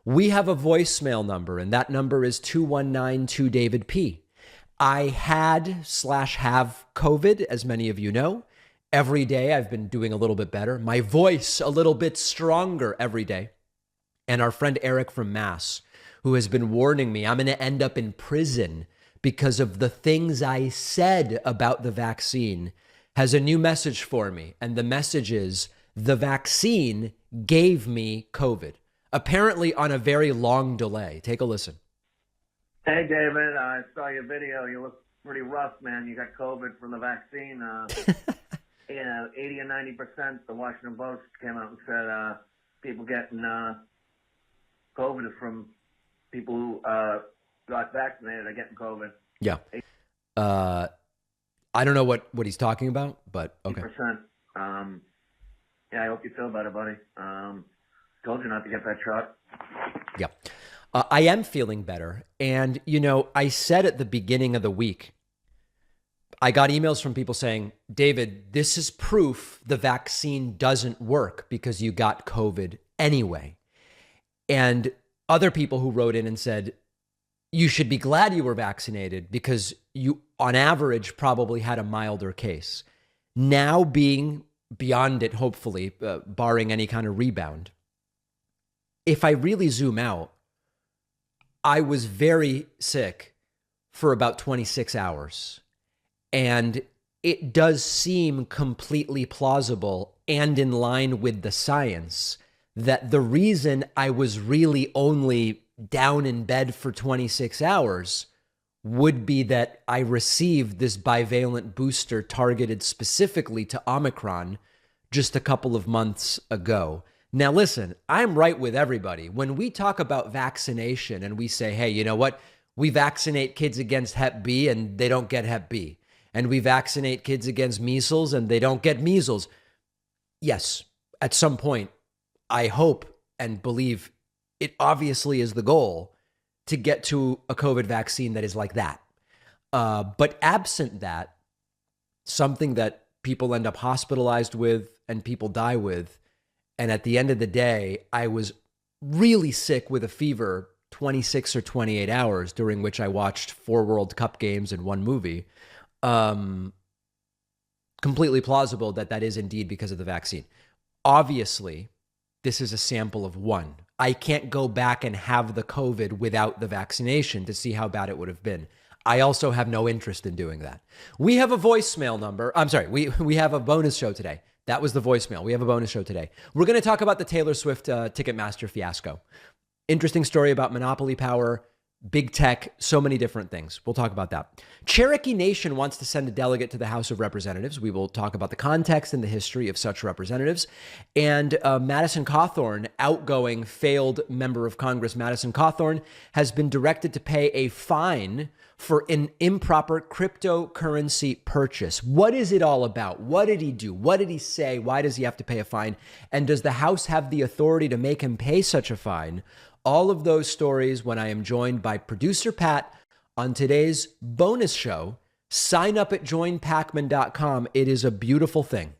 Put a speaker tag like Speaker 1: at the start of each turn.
Speaker 1: We have a voicemail number, and that number is 2192-DAVID-P. I had/have COVID, as many of you know. Every day I've been doing a little bit better. My voice a little bit stronger every day. And our friend Eric from Mass, who has been warning me I'm going to end up in prison because of the things I said about the vaccine, has a new message for me. And the message is, the vaccine gave me COVID. Apparently on a very long delay. Take a listen.
Speaker 2: Hey, David, I saw your video. You look pretty rough, man. You got COVID from the vaccine. 80 and 90%. The Washington Post came out and said people getting COVID from people who got vaccinated are getting COVID.
Speaker 1: Yeah. I don't know what he's talking about, but okay.
Speaker 2: 80%. Yeah, I hope you feel better, buddy. Told you not to get that shot.
Speaker 1: Yeah. I am feeling better. And, you know, I said at the beginning of the week, I got emails from people saying, David, this is proof the vaccine doesn't work because you got COVID anyway. And other people who wrote in and said, you should be glad you were vaccinated because you, on average, probably had a milder case. Now being beyond it, hopefully, barring any kind of rebound, if I really zoom out, I was very sick for about 26 hours. And it does seem completely plausible and in line with the science that the reason I was really only down in bed for 26 hours would be that I received this bivalent booster targeted specifically to Omicron just a couple of months ago. Now, listen, I'm right with everybody. When we talk about vaccination and we say, hey, you know what? We vaccinate kids against Hep B and they don't get Hep B. And we vaccinate kids against measles and they don't get measles. Yes, at some point, I hope and believe it obviously is the goal to get to a COVID vaccine that is like that. But absent that, something that people end up hospitalized with and people die with, and at the end of the day, I was really sick with a fever 26 or 28 hours, during which I watched 4 World Cup games and 1 movie. Completely plausible that that is indeed because of the vaccine. Obviously, this is a sample of 1. I can't go back and have the COVID without the vaccination to see how bad it would have been. I also have no interest in doing that. We have a voicemail number. I'm sorry, we have a bonus show today. That was the voicemail. We have a bonus show today. We're going to talk about the Taylor Swift Ticketmaster fiasco. Interesting story about monopoly power, big tech, so many different things. We'll talk about that. Cherokee Nation wants to send a delegate to the House of Representatives. We will talk about the context and the history of such representatives. And Madison Cawthorn, outgoing failed member of Congress, Madison Cawthorn, has been directed to pay a fine for an improper cryptocurrency purchase. What is it all about? What did he do? What did he say? Why does he have to pay a fine? And does the House have the authority to make him pay such a fine? All of those stories when I am joined by producer Pat on today's bonus show. Sign up at joinpakman.com. It is a beautiful thing.